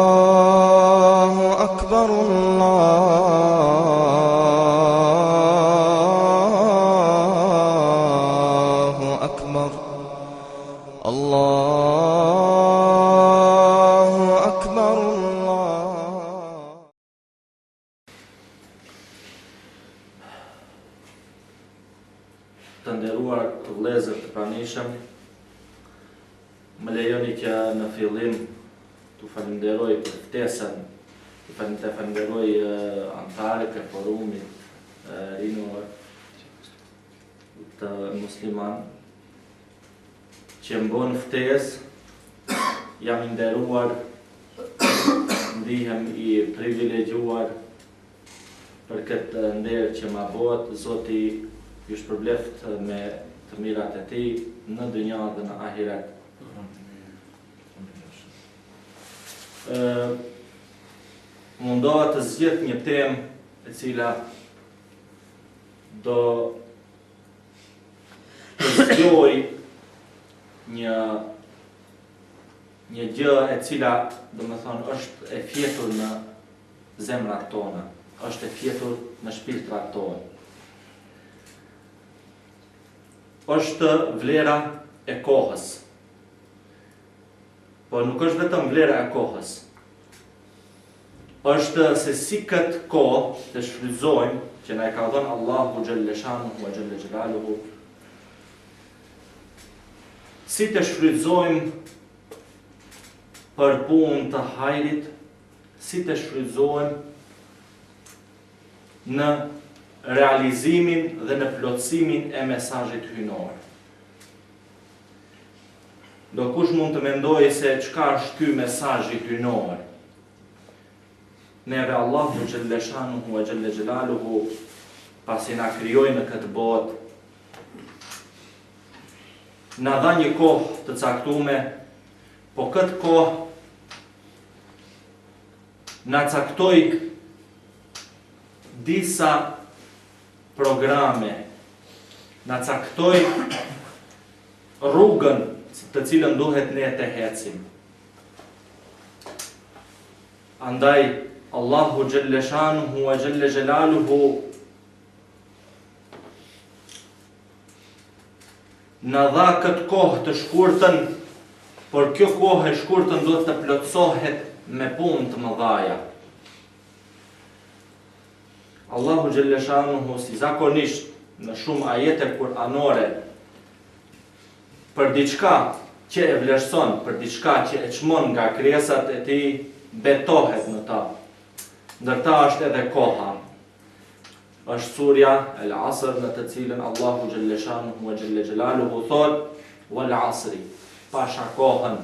الله أكبر الله أكبر الله أكبر Të nderuar vëllezër të pranishëm, më lejoni që në fillim të falenderoj për ftesën, të falenderoj anëtarët e forumit rinor të musliman që më bën ftesë. Jam i nderuar, ndihem i privilegjuar për këtë nder që ma bëhet. Zoti ju shpërbleft me të mirat e tij në dynja dhe në ahiret. Mundohet të zgjedh një temë e cila do të zgjoj një gjë e cila domethënë është e fjetur në zemrat tona, është e fjetur në shpirtrat tona. Është vlera e kohës. Po nuk është vetëm vlera e kohës. Është se si këtë kohë të shfrytëzojmë, që na e ka dhënë Allahu xhelle shanuhu wa xhelle xhelaluhu, si të shfrytëzojmë për punë të hajrit, si të shfrytëzojmë në realizimin dhe në plotësimin e mesazhit hyjnor. Do kush mund të mendojë se çka është ky mesazh i hyjnor? Neve Allahu xhelle shanuhu wa xhelle xhelaluhu, pasi na krijoi në këtë botë, na dha një kohë të caktuar, po këtë kohë na caktoi disa programe, na caktoi rrugën të cilën duhet ne të ecim. Andaj Allahu xhelle shanuhu wa xhelle xhelaluhu na dha këtë kohë të shkurtën, por kjo kohë e shkurtën duhet të plotësohet me punë të mëdha. Allahu xhelle shanuhu, si zakonisht në shumë ajete kuranore, për diçka që e vlerëson, për diçka që e çmon nga krijesat e tij, betohet në ta. Ndërta është edhe koha. Është surja El Asr, në të cilën Allahu xhelle shanuhu wa xhelle xhelaluhu thot: "Wal asri", pasha kohën.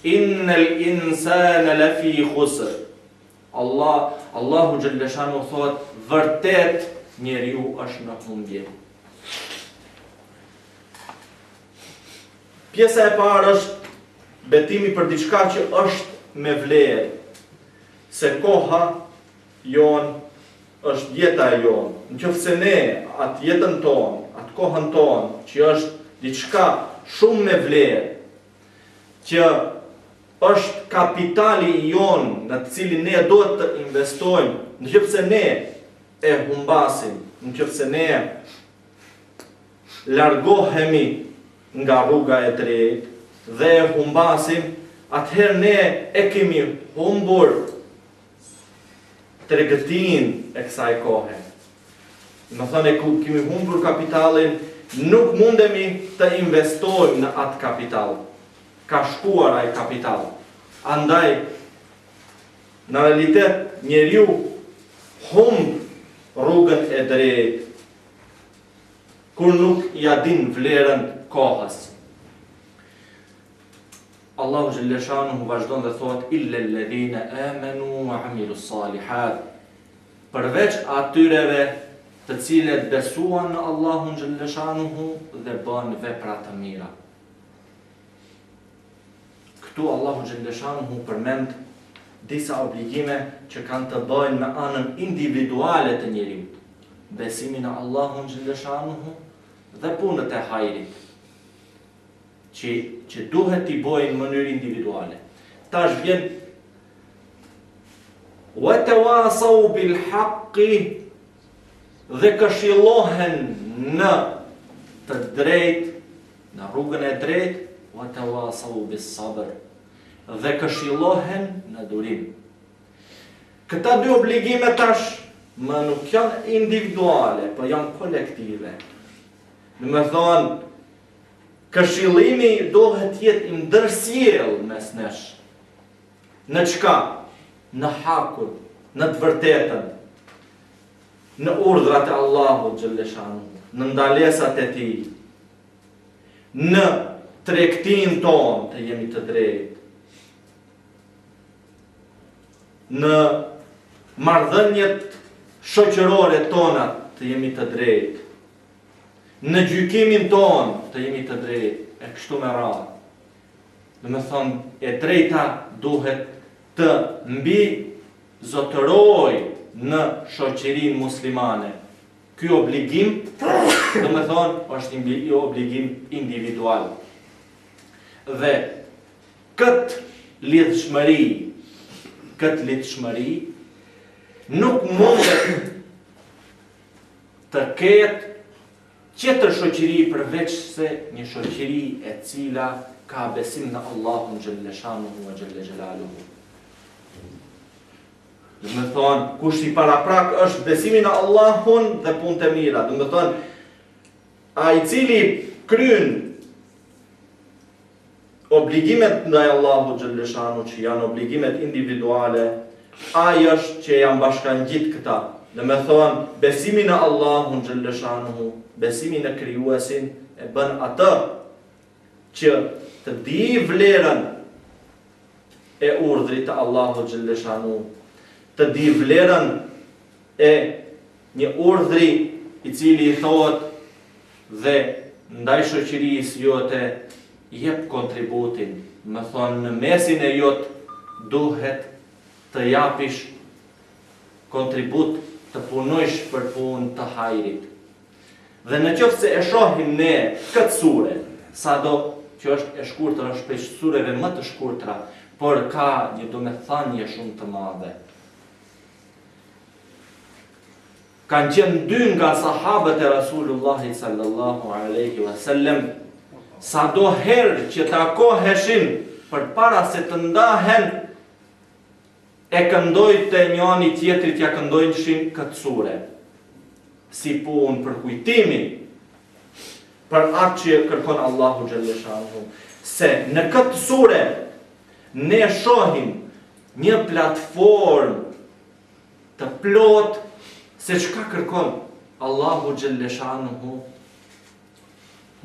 "Innal insana lafi khusr". Allahu xhelle shanuhu thot: vërtet njeriu është në humbje. Pjesa e parë është betimi për diçka që është me vlerë, se koha jon është jeta e jon. Nëse ne atë jetën tonë, atë kohën tonë, që është diçka shumë me vlerë, që është kapitali jon në të cilin ne duhet të investojmë, nëse ne e humbasim, nëse ne largohemi nga rruga e drejtë dhe e humbasim, atëherë ne e kemi humbur tregëtin e kësaj kohe. Më thënë, kemi humbur kapitalin, nuk mundemi të investojmë në atë kapital. Ka shkuar ai kapital. Andaj, në realitet, njeriu humb rrugën e drejtë, kur nuk ja din vlerën kohës. Allahu xhelle shanuhu vazhdon dhe thot: "Illa alladhina amanu wa amilus salihat", përveç atyreve të cilët besuan në Allahun xhelle shanuhu dhe bën vepra të mira. Këtu Allahu xhelle shanuhu përmend disa obligime që kanë të bëjnë me anën individuale të njeriut, besimin në Allahun xhelle shanuhu dhe punët e hajrit, që duhet t'i bojnë në mënyrë individuale. Tash vjen وَتَوَاصَوْا بِالْحَقِّ dhe këshillohen në të drejt, në rrugën e drejt, وَتَوَاصَوْا بِالصَّبْرِ dhe këshillohen në durim. Këta dy obligime tash më nuk janë individuale, po janë kolektive. Në më thonë, këshillimi dohet jetë i ndërsjell mes nesh. Në çka? Në hakun, në të vërtetën, në urdhrat e Allahut xhalleshanu, në ndalesat e tij, në tregtin tonë të jemi të drejtë, në marrëdhëniet shoqërore tona të jemi të drejtë, në gjykimin tonë të jemi të drejtë, e kështu me radhë. Do të thonë, e drejta duhet të mbi zotëroj në shoqërinë muslimane. Ky obligim, do të thonë, është një obligim individual. Dhe këtë lidhshmëri nuk mundet të ketë tjetër shoqëri përveç se një shoqëri e cila ka besim në Allahun xhalleshanuhu wa xhalla xhelaluhu. Do të thonë, kush i paraprak është besimi në Allahun dhe punët e mira. Do të thonë, ai i cili kryen obligimet ndaj Allahut xhalleshanuhu, që janë obligimet individuale, ai është që janë bashkangjit këta. Dhe me thonë, besimi në Allahun xhalleshanuhu, besimi në krijuesin e bën atë që të di vlerën e urdhrit të Allahut xhalleshanuhu, të di vlerën e një urdhri i cili i thotë dhe ndaj shoqërisë jote jep kontributin. Me thonë, në mesin e jot duhet të japish kontribut, të punojsh për punë të hajrit. Dhe në qoftë se e shohim ne këtë sure, sado që është e shkurtër, është prej sureve më të shkurtra, por ka një domethënie shumë të madhe. Kanë qenë dy nga sahabët e Rasulullahit sallallahu alaihi wasallam, sado herë që takoheshin përpara se të ndahen, e këndojnë të njëri tjetrit, ja këndojnë këtë sure, si punë për kujtimin, për atë që kërkon Allahu xhalleshanuhu. Se në këtë sure ne shohim një platformë të plot se çka kërkon Allahu xhalleshanuhu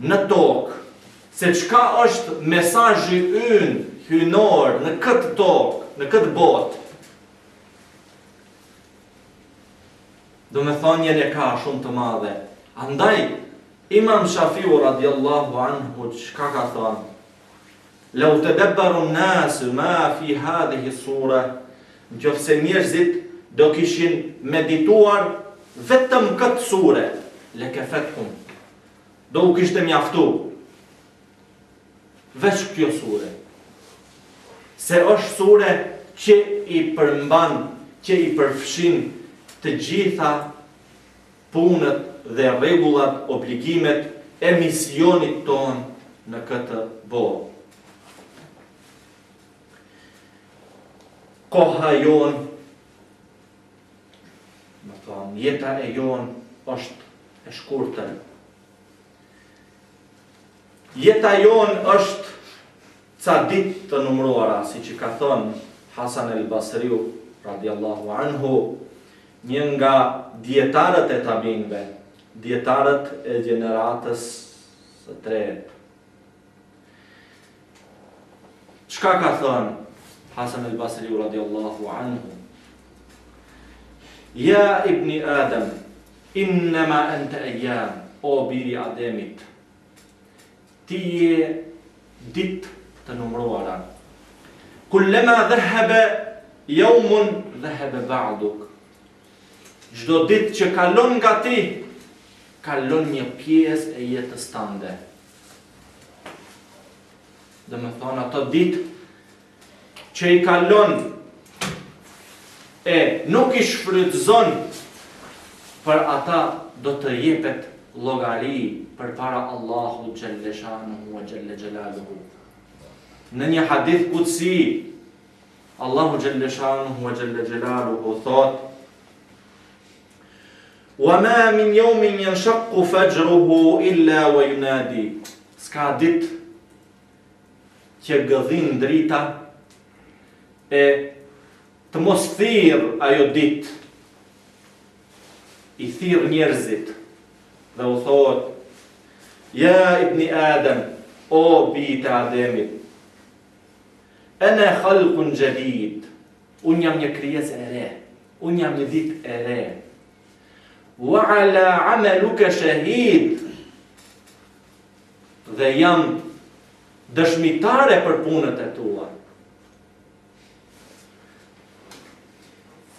në tokë, se çka është mesazhi ynë hynor në këtë tokë, në këtë botë. Do me thonjën e ka shumë të madhe. Andaj, Imam Shafiu radiallahu anhu çka ka thonë? Lau tadabbaru an-nasu ma fi hadhihi sura, nëse njerëzit do kishin medituar vetëm këtë sure, lekafethum, do u kishte mjaftu veç kjo sure. Se është sure që i përmban, që i përfshin të gjitha punët dhe rregullat, obligimet e misionit ton në këtë botë. Koha jon, më thonë, jeta e jon është e shkurtër. Jeta jon është ca ditë të numëruara, si që ka thonë Hasan el-Basriu radiallahu anhu, një nga dietarët e tabinëve, dietarët e gjeneratës së tretë. Çka ka thënë Hasan el-Basriu radiallahu anhu? Ja ibni Adam, innama anta ayyam, o biri Ademit, ti je ditë të numëruara. Kullama dhahaba yawmun dhahaba ba'duk. Çdo ditë që kalon nga ti, kalon një pjesë e jetës tënde. Dhe me thonë ato ditë që i kalon e nuk i shfrytëzon, për ata do të jepet llogari përpara Allahut xhelle shanuhu wa xhelle xhelaluhu. Në një hadith kutsi, Allahu xhelle shanuhu wa xhelle xhelaluhu thot: "Wa ma min yawmin yanshaqqu fajruhu illa wa yunadi." Ska ditë që gëdhin drita e të mos thirr ajo ditë, i thirr njerëzit dhe u thot: "Ja ibni Adem, o bijtë Ademit, ana khalqun jadid." Unë jam një krijesë e re, unë jam një ditë e re. "Wa ala amaluka shahid." Dhe jam dëshmitare për punët e tua.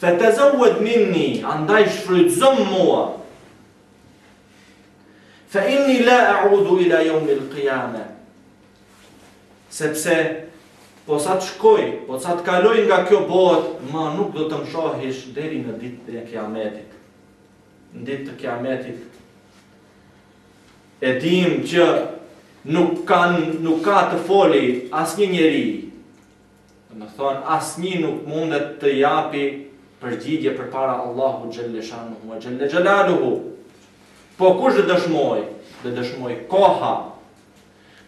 "Fatazawwad minni", andaj shfrytëzo mua. "Fa inni la a'udu ila yawm al-qiyamah." Sepse po sa të shkoj, po sa të kaloj nga kjo botë, ma nuk do të më shohish deri në ditën e Kiametit. Në ditë të Kiametit e dim që nuk ka të foli asnjë njeri. Do të thonë asnjë nuk mundet të japi përgjigje përpara Allahu xhelle shanuhu wa xhelle xhelaluhu. Po kush do dëshmoj? Do dëshmoj koha,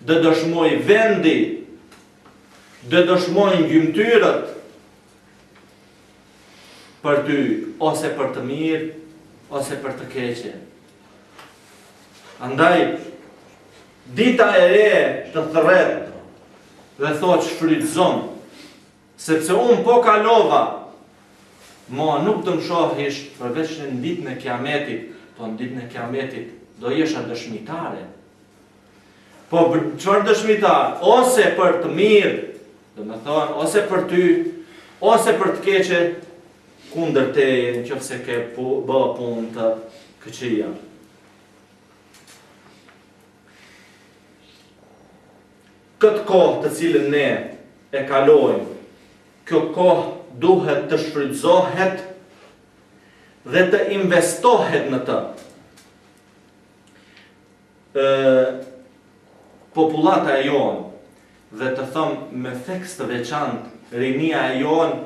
do dëshmoj vendi, do dëshmojnë gjymtyrët për ty, ose për të mirë, ose për të keqe. Andaj, dita e re të thret dhe thot shfrytëzon, sepse unë po kalova, ma nuk të më shohish përveç në ditën e Kiametit, po në ditën e Kiametit do jesha dëshmitare. Po çfarë dëshmitar? Ose për të mirë, do me thonë, ose për ty, ose për të keqe, kundër teje, nëse ke bë punë të këqija. Këtë kohë të cilën ne e kalojmë, kjo kohë duhet të shfrytëzohet dhe të investohet në të. Popullata e jonë, dhe të thëmë me theks të veçantë, rinia e jonë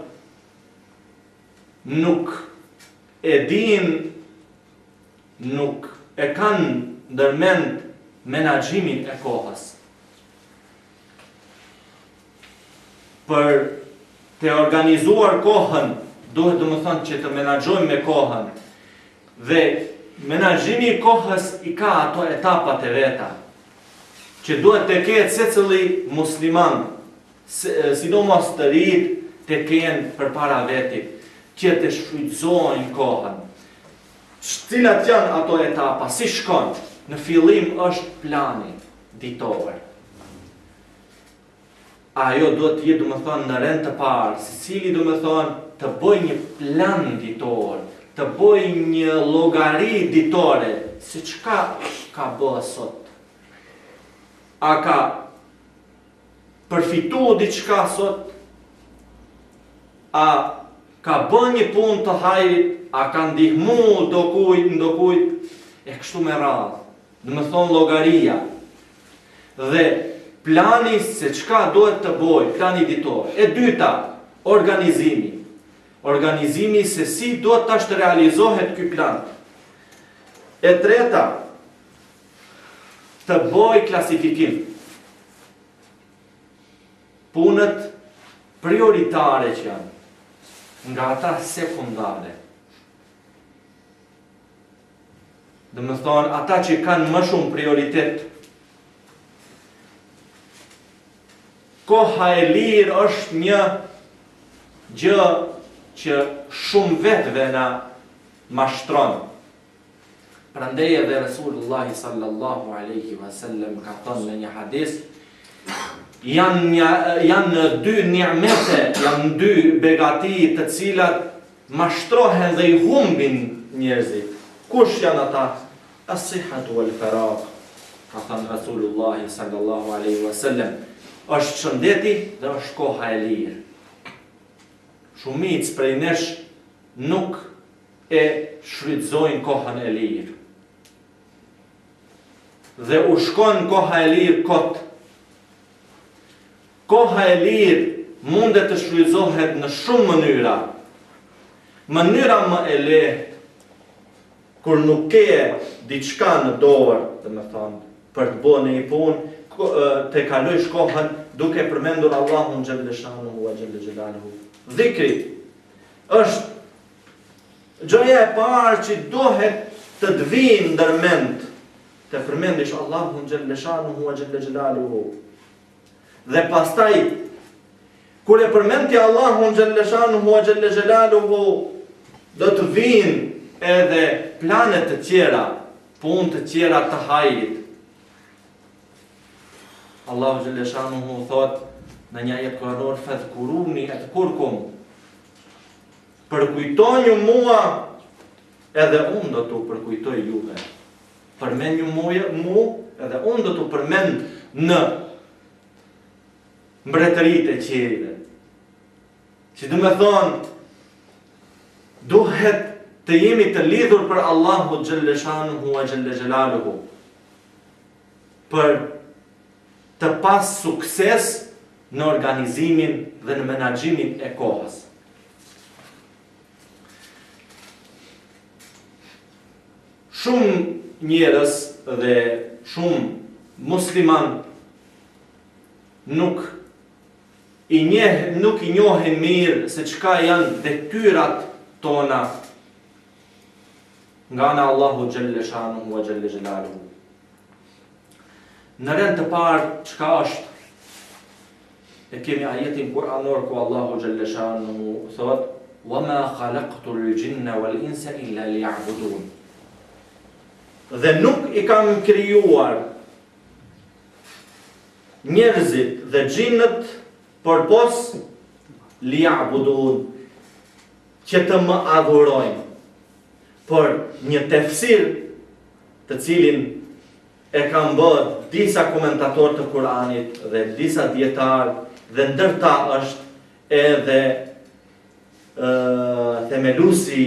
nuk e din, nuk e kanë ndërmend menaxhimin e kohës. Për të organizuar kohën, duhet të më thënë që të menaxhojmë me kohën. Dhe menaxhimi i kohës i ka ato etapat e veta, që duhet të ketë secili musliman, sidomos të rit, të kenë përpara vetit, që të shfrytëzojnë kohën. Cilat janë ato etapa? Si shkon? Në fillim është plani ditor. Ajo do të jetë, do më thonë, në rend të parë, si cili do më thonë të bëj një plan ditor, të bëj një llogari ditore, se çka ka bërë sot. A ka përfitu diçka sot? A ka bën një punë të hajrit? A ka ndihmu ndokujt? E kështu me radhë. Dhe më thonë llogaria. Dhe plani se çka duhet të bëj, plani ditor. E dyta, organizimi. Organizimi se si duhet tash të realizohet ky plan. E treta, të bëj klasifikim. Punët prioritare që janë, nga ata sekundare. Dhe më thonë, ata që kanë më shumë prioritet. Koha e lirë është një gjë që shumë vetëve na mashtron. Prandaj edhe Resulullah sallallahu alaihi wasallam ka thënë në një hadith, janë dy ni'mete, janë dy begati të cilat mashtrohen dhe i humbin njerëzit. Kush janë ata? As-sihhatu wal faragh. Ka thënë Resulullah sallallahu alaihi wasallam, është shëndeti dhe është koha e lirë. Shumicë prej nesh nuk e shfrytëzojnë kohën e lirë. Dhe u shkon koha e lirë kot. Koha e lirë mundet të shfrytëzohet në shumë mënyra. Mënyra më e lehtë, kur nuk ke diçka në dorë, domethënë, për të bërë një punë, të kalojsh kohën duke përmendur Allahun xhelle shanuhu wa xhelle xhelaluhu. Dhikri është gjëja e parë që duhet të të vinë ndërmend, të përmendish Allahun xhelle shanuhu wa xhelle xhelaluhu. Dhe pastaj kur e përmend ti Allahun xhelle shanuhu wa xhelle xhelaluhu, do të vinë edhe planet të tjera, punë të tjera të hajrit. Allahu xhelle shanuhu thot në një ajet kuranor, fadhkuruni adhkurkum. Përkujtoni mua, edhe unë do t'u përkujtoj juve. Përmendni mua, edhe unë do t'u përmend në mbretëritë e qiejve. Që do të thonë, duhet të jemi të lidhur për Allahu xhelle shanuhu wa xhelle xhelaluhu, për të pas sukses në organizimin dhe në menaxhimin e kohës. Shumë njerëz dhe shumë musliman nuk i njohin mirë se çka janë detyrat tona nga ana Allahu xhelle shanuhu wa xhelle xhelaluhu. Në rend të parë, çka është? E kemi ajetin kuranor ku Allahu xhelle shanuhu thot: "Wama khalaqtu al-jinna wal-insa illa liya'budun." Dhe nuk i kam krijuar njerëzit dhe xhinët përpos liya'budun, që të më adhurojnë. Por një tefsir të cilin e kanë bërë disa komentatorë të Kuranit dhe disa dietarë, dhe ndërta është edhe themelusi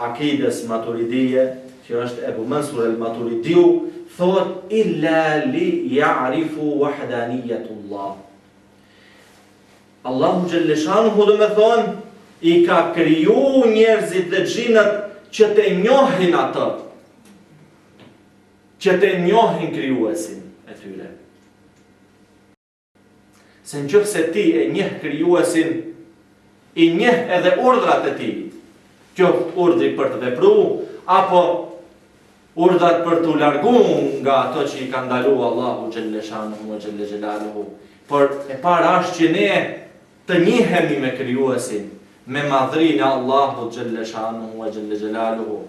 akides Maturidije, që është Ebu Mansur el-Maturidiu, thot illa li ya'rifu wahdaniyatullah. Allahu xhelle shanuhu do me thonë, i ka kriju njerëzit dhe xhinët që të njohin atë, që të njohin krijuesin e tyre. Se nëse ti e njeh krijuesin, i njeh edhe urdhrat e tij, qoftë urdhri për të vepruar apo urdhrat për të larguar nga ato që i ka ndaluar Allahu xhelle shanuhu wa xhelle xhelaluhu. Por e para është që ne të njihemi me krijuesin, me madhrinë e Allahut xhelle shanuhu wa xhelle xhelaluhu.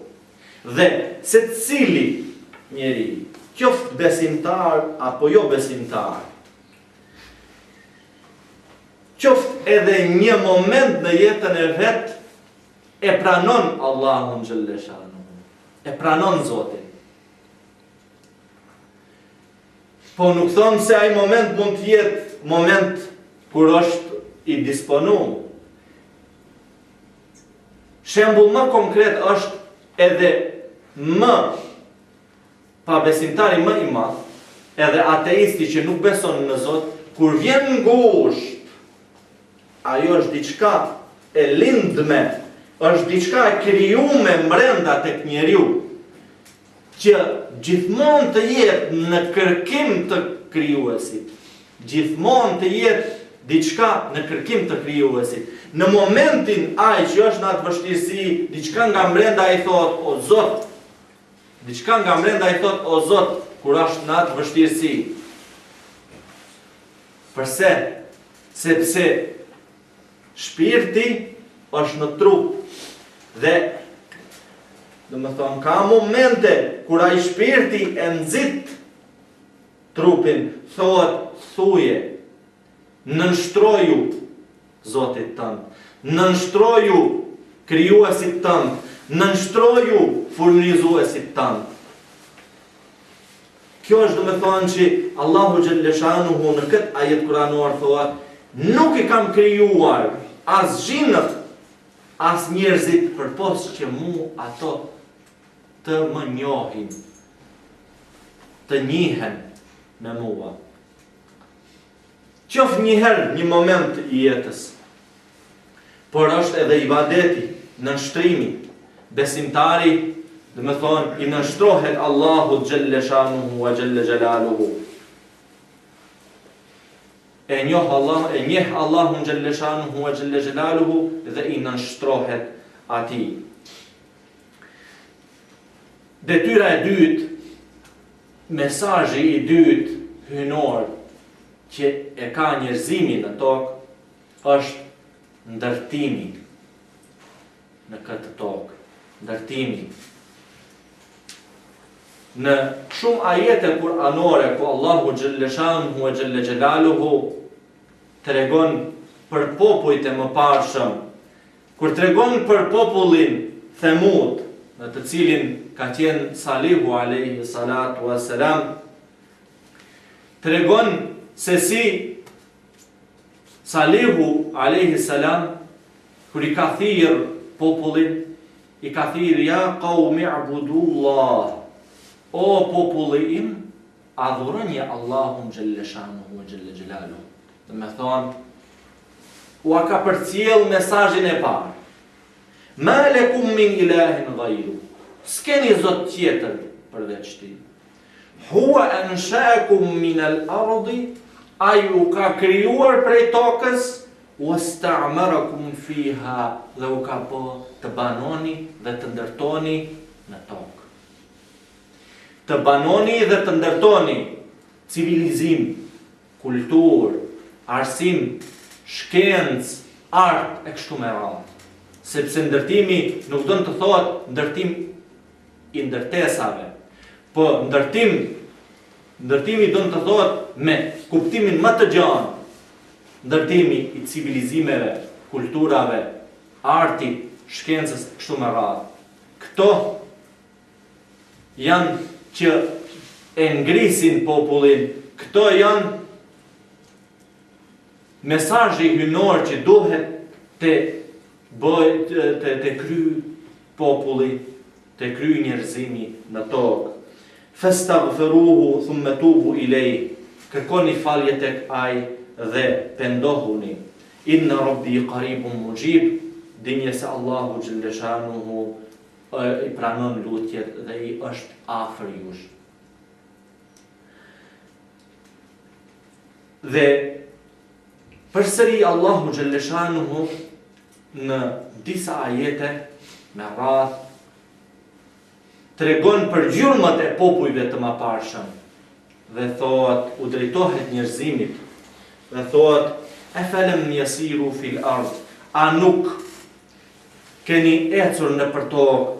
Dhe secili njeri, qoftë besimtar apo jo besimtar, qoftë edhe një moment në jetën e vet, e pranon Allahun xhelle shanuhu, e pranon Zotin. Po nuk thonë se ai moment mund të jetë moment kur është i disponuar. Shembull më konkret është edhe më pabesimtari më i madh, edhe ateisti që nuk beson në Zot, kur vjen ngusht, ajo është diçka e lindme, është diçka e krijuar brenda tek njeriu, që gjithmonë të jetë në kërkim të krijuesit, gjithmonë të jetë diçka në kërkim të krijuesit. Në momentin ai që është në atë vështirësi, diçka nga brenda i thot o Zot, diçka nga brenda i thot o Zot, kur është në atë vështirësi. Përse? Sepse shpirti është në trup dhe ka momente kur ai shpirti e nxit trupin, thuje, nënshtroju Zotit tënd, nënshtroju krijuesit tënd, nënshtroju furnizuesit tënd. Kjo është do me thonë që Allahu Gjellëshanuhu në këtë ajet kuranor thotë, nuk I kam krijuar as gjinët, as njerëzit përpos që mu ato të më njohin, të njihen me mua. Qof njëherë një moment I jetës, por është edhe ibadeti, nënshtrimi, besimtari, dhe me thonë, I nështrohet Allahu Gjellëshanuhu wa Gjelle Gjelaluhu. E njeh Allahu Gjellëshanuhu wa Gjelle Gjelaluhu dhe I nështrohet ati. Detyra e dytë, mesazhi I dytë hynor që e ka njerëzimi në tokë, është ndërtimi në këtë tokë. Ndërtimi. Në shumë ajete kuranore ku Allahu Gjellëshanuhu wa Gjelle Gjelaluhu tregon për popujt e mëparshëm, kur tregon për popullin Themud, në të cilin ka qenë Salihu alayhi salatu wassalam, tregon se si Salihu alayhi salam kur I ka thirr popullin, I ka thirr ja qaumi ibudullah, o populli im, adhuroni Allahun Gjellëshanuhu wa Gjelle Gjelaluhu. Dhe me thonë, ua ka përcjell mesazhin e parë. Ma lekum min ilahin ghayru. S'keni zot tjetër përveç Tij. Huwa ansha'akum min al-ardi, ai u ka krijuar prej tokës, wasta'marakum fiha, dhe u ka bë të banoni dhe të ndërtoni në tokë. Të banoni dhe të ndërtoni civilizim, kultur, arsim, shkencë, art e kështu me radhë. Sepse ndërtimi nuk do të thotë ndërtim I ndërtesave, po ndërtimi do të thotë me kuptimin më të gjatë, ndërtimi I civilizimeve, kulturave, artit, shkencës kështu me radhë. Këto janë që e ngrisin popullin, këto janë mesazhi hynor që duhet të kry populli, të kry njerëzimi në tokë. Fastaghfiruhu thumma tubu ilej, kërkoni falje tek ai dhe pendohuni. Inna rabbi qaribun mujib, dinje se Allahu Gjellëshanuhu I pranon lutjet dhe I është afër jush. Dhe përsëri Allahu Gjellëshanuhu në disa ajete me radhë tregon për gjurmët e popujve të mëparshëm dhe thotë, u drejtohet njerëzimit dhe thotë, afalam yasiru fil ard, a nuk keni ecur në për tokë,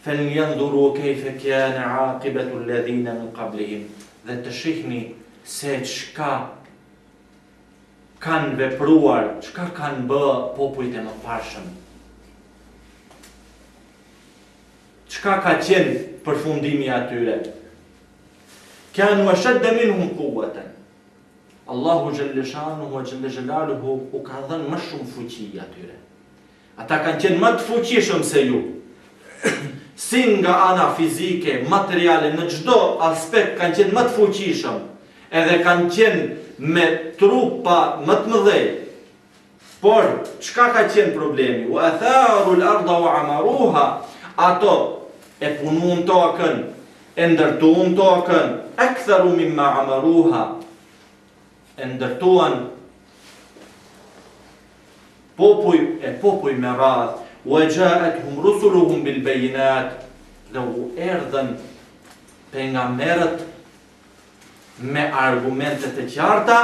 falyanzuru kayfa kana aqibatu alladhina min qablihim, dhe të shihni se çka kanë vepruar, çka kanë bë popujt e mëparshëm. Çka ka qenë përfundimi atyre? Kanu ashadda minhum quwwatan. Allahu Gjellëshanuhu wa Gjelle Gjelaluhu u ka dhënë më shumë fuqi atyre. Ata kanë qenë më të fuqishëm se ju. Si nga ana fizike, materiale, në çdo aspekt kanë qenë më të fuqishëm. Edhe kanë qenë me trupa më të mëdhej. Por çka ka qenë problemi? Wa atharu al-ardha wa amaruha. Ato e punuan tokën, e ndërtuan tokën, aktharu mimma amaruha. E ndërtuan popuj me radhë, wa ja'atuhum rusuluhum bil bayinat, dhe u erdhën pejgamberët me argumentet e qarta,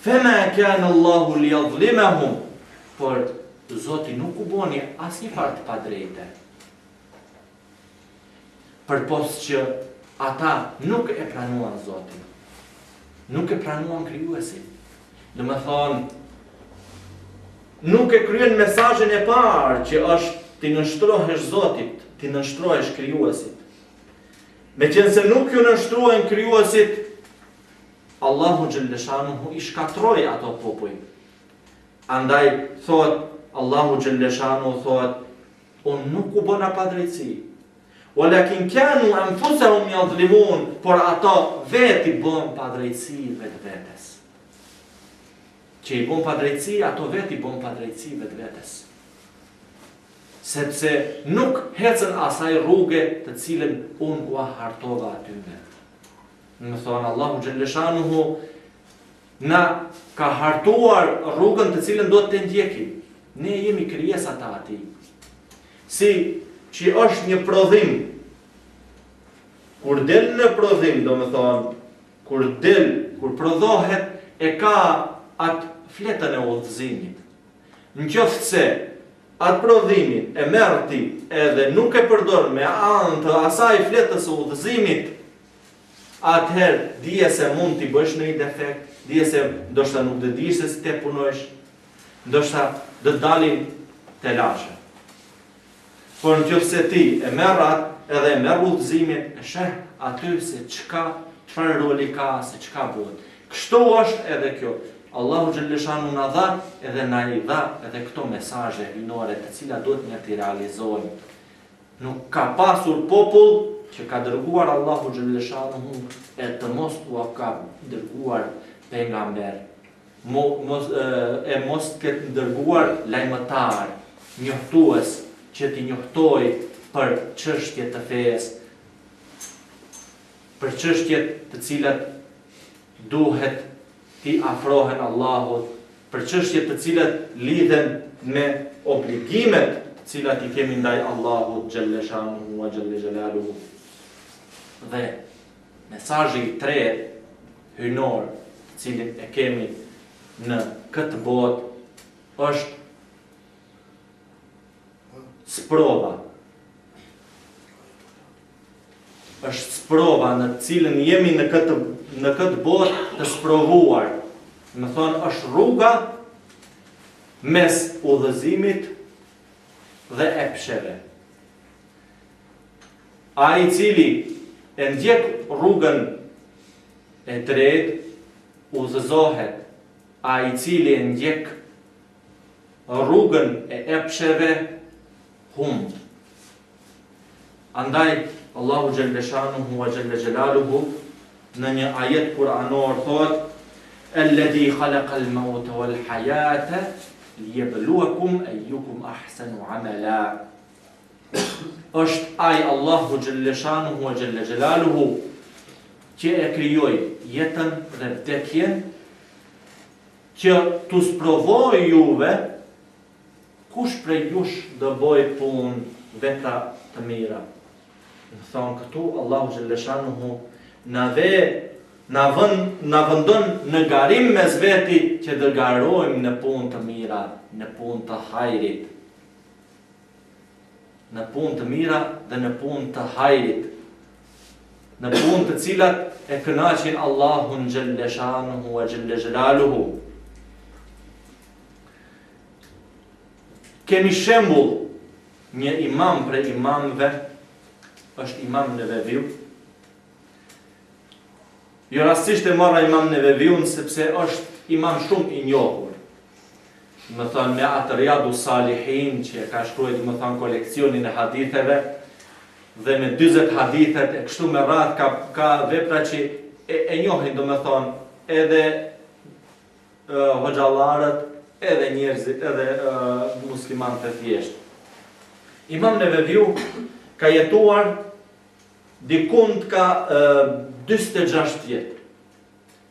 fema kana Allahu liyadhlimahum, por Zoti nuk u boni asnjë fart pa drejtë. Përpos që ata nuk e pranuan Zotin, nuk e pranuan krijuesin. Do të thonë, nuk e kryen mesazhin e parë që është ti nështrohesh Zotit, ti nështrohesh krijuesit. Me qenë se nuk ju nështruajnë krijuesit, Allahu Gjellëshanuhu i shkatroi ato popuj. Andaj thot Allahu Gjellëshanuhu thot, unë nuk u bëna pa drejtësi. Walakin kanu anfusahum yadhlimun, por ato veti bën pa drejtësi vetvetes. Që i bën pa drejtësi, ato veti bën pa drejtësi vetvetes. Sepse nuk hecën asaj rrugë të cilën unë ua hartova atyve. Më thonë Allahu Gjellëshanuhu na ka hartuar rrugën të cilën do të ndjekim. Ne jemi krijesat e Atij. Si që është një prodhim. Kur del në prodhim, do më thonë, kur prodhohet, e ka atë fletën e udhëzimit. Në qoftë se atë prodhimin e merr ti edhe nuk e përdor me anë të asaj fletës e udhëzimit, atëherë dije se mund t'i bësh në i defekt, dije se ndoshta nuk dhe dish se si te punojsh, ndoshta dhe dalin të lashe. Por në qoftë se ti e merr atë edhe e merr udhëzimin, e sheh aty se çfarë roli ka, se çka bëhet. Kështu është edhe kjo. Allahu Gjellëshanu na dha edhe na i dha edhe këto mesazhe hyjnore të cilat duhet ne t'i realizojmë. Nuk ka pasur popull që ka dërguar Allahu Gjellëshanu e të mos ua ka dërguar pejgamber. Mos këtë dërguar lajmëtar, njohtues, që t'i njohtoj për çështje të fesë, për çështjet të cilat duhet t'i afrohen Allahut, për çështjet të cilat lidhen me obligimet të cilat i kemi ndaj Allahut Gjellëshanuhu wa Gjelle Gjelaluhu. Dhe mesazhi i tretë hyjnor, të cilin e kemi në këtë botë, është sprova. Është sprova në cilën jemi në këtë botë të sprovuar. Më thonë, është rruga mes udhëzimit dhe epsheve. Ai i cili e ndjek rrugën e drejtë udhëzohet, ai i cili e ndjek rrugën e epsheve humb. Andaj Allahu Gjellëshanuhu wa Gjelle Gjelaluhu në një ajet kuranor thot: Alladhi khalaqa al-mauta wal hayata liyabluwakum ayyukum ahsanu amala. Është ai Allahu Gjellëshanuhu wa Gjelle Gjelaluhu që e krijoi jetën dhe vdekjen, që t'u sprovoj juve kush prej jush do bëj punë vetra të mira. Në thonë këtu, Allahu Gjellëshanuhu na vëndon në garim mes veti që dhe garojmë në punë të mira, në punë të hajrit. Në punë të mira dhe në punë të hajrit. Në punë të cilat e kënaqin Allahun Gjellëshanuhu wa Gjelle Gjelaluhu. Kemi shembull një imam prej imamëve, është Imam Neveviu. Jo rastisht e marra Imam Neveviun sepse është imam shumë i njohur. Më thënë me atë Riyadu Salihin që ka shkruar më thënë koleksionin e haditheve dhe me 40 hadithet e kështu me radhë ka vepra që e njohin, do më thënë, edhe hoxhallarët, edhe njerëzit, edhe muslimanët e thjeshtë. Imam Neveviu ka jetuar dikund ka 46 vjet.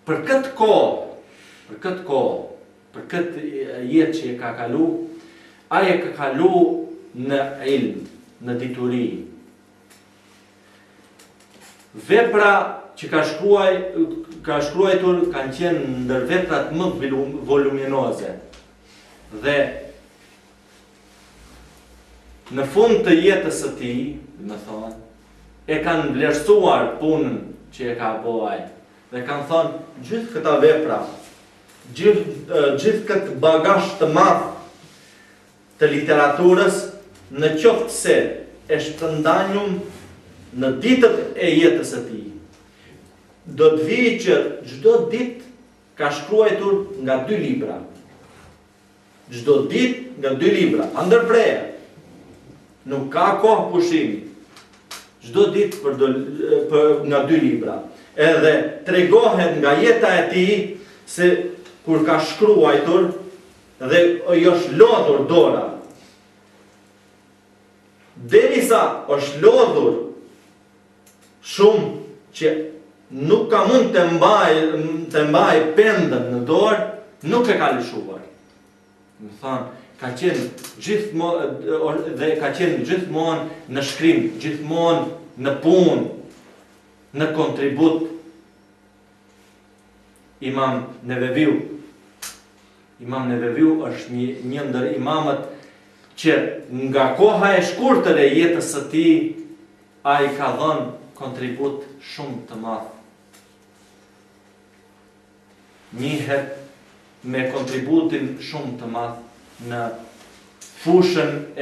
Për këtë kohë, për këtë jetë që e ka kalu, ai e ka kalu në ilm, në dituri. Vepra që ka shkruajtur kanë qenë ndër veprat më voluminoze. Dhe në fund të jetës së tij, më thonë, e kanë vlerësuar punën që e ka bëj. Dhe kanë thonë, gjithë këta vepra, gjithë këtë bagazh të madh të literaturës, në qoftë se e shpërndanjum në ditët e jetës së tij, do të vijë që çdo ditë ka shkruar nga 2 libra. Çdo ditë nga 2 libra, pa ndërprerje. Nuk ka kohë pushimi. Çdo ditë nga 2 libra. Edhe tregohet nga jeta e tij se kur ka shkruar dhe jo është lodhur dora. Derisa është lodhur shumë që nuk ka mund të mbaj pendën në dorë, nuk e ka lëshuar. Më thonë, ka qenë gjithmonë në shkrim, gjithmonë në punë, në kontribut. Imam Neveviu është një ndër imamët që nga koha e shkurtër e jetës së tij, ai ka dhënë kontribut shumë të madh. Njihet me kontributin shumë të madh në fushën e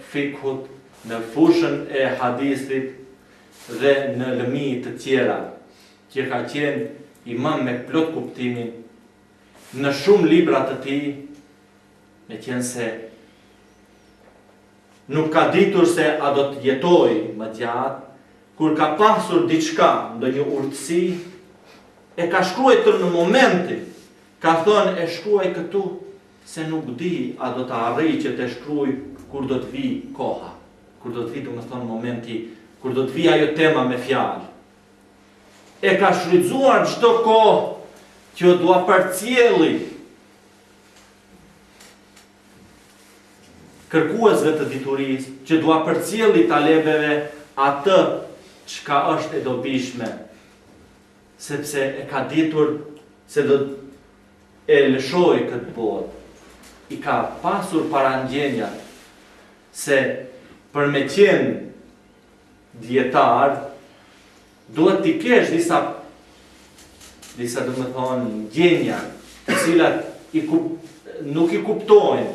fikhut, në fushën e hadithit dhe në lëmi të tjera, që ka qenë imam me plot kuptimin në shumë libra të tij, me qenë se nuk ka ditur se a do të jetoj më gjatë, kur ka pasur diçka, ndonjë urtësi, e ka shkruar në momentin, ka thonë e shkruaj këtu, se nuk di a do të arrijë që të shkruaj kur do të vi koha, kur do të vi, domethënë momenti, kur do të vi ajo tema me fjalë. E ka shfrytzuar çdo kohë që dua përcjelli kërkuesve të diturisë, që dua përcjelli talebeve atë çka është e dobishme, sepse e ka ditur se do e lëshoj këtë botë. I ka pasur parangjenja se për me qenë dietar, duhet t'i kesh disa do me thonë gjenja, të cilat nuk i kuptojnë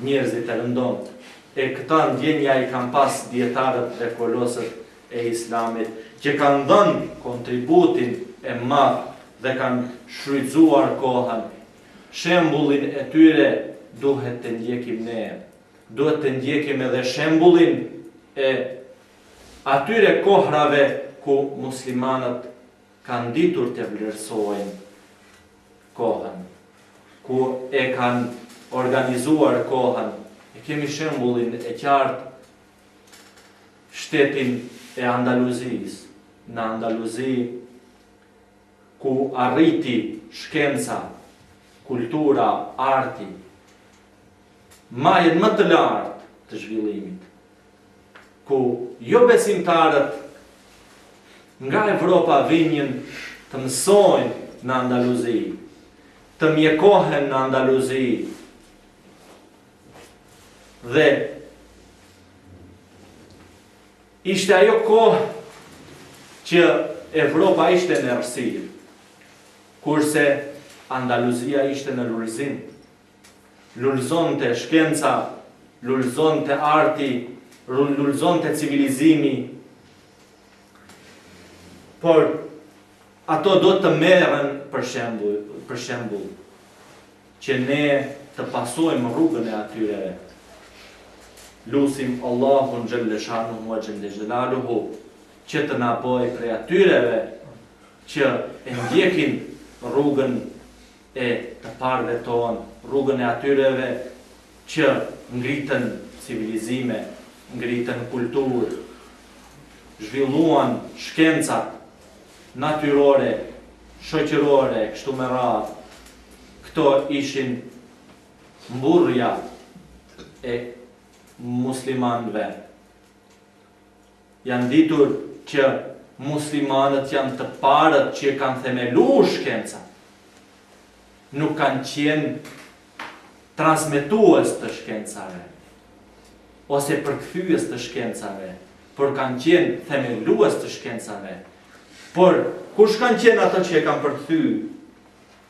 njerëzit e rëndomt. E këta ndjenja i kanë pas dietarët dhe kolosët e Islamit, që kanë dhënë kontributin e madh dhe kanë shfrytzuar kohën. Shembullin e tyre duhet të ndjekim ne. Duhet të ndjekim edhe shembullin e atyre kohrave ku muslimanët kanë ditur të vlerësojnë kohën, ku e kanë organizuar kohën. E kemi shembullin e qartë, shtetin e Andaluzisë. Në Andaluzi, ku arriti shkenca, kultura, arti, majet më të lartë të zhvillimit, ku jo besimtarët nga Evropa vinjën të mësojnë në Andaluzi, të mjekohen në Andaluzi, dhe ishte ajo kohë që Evropa ishte në errësirë, kurse Andaluzia ishte në lulëzim. Lulëzonte shkenca, lulëzonte arti, lulëzonte civilizimi, por ato do të merren për shembull, që ne të pasojmë rrugën e atyre. Lusim Allahun xhelle shanuhu wa xhelle xhelaluhu që të na bëjë prej atyreve që e ndjekin rrugën e të parëve tonë, rrugën e atyreve që ngritën civilizime, ngritën kulturë, zhvilluan shkencat natyrore, shoqërore, kështu me radhë. Këto ishin mburrja e muslimanëve. Janë ditur që muslimanët janë të parët që kanë themeluar shkencat. Nuk kanë qenë transmetues të shkencave, ose përkthyes të shkencave, por kanë qenë themelues të shkencave. Por kush kanë qenë ato që e kanë përkthyr,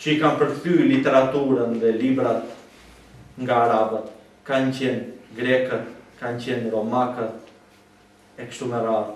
që i kanë përkthyr literaturën dhe librat nga arabët? Kanë qenë grekët, kanë qenë romakët, e kështu me radhë.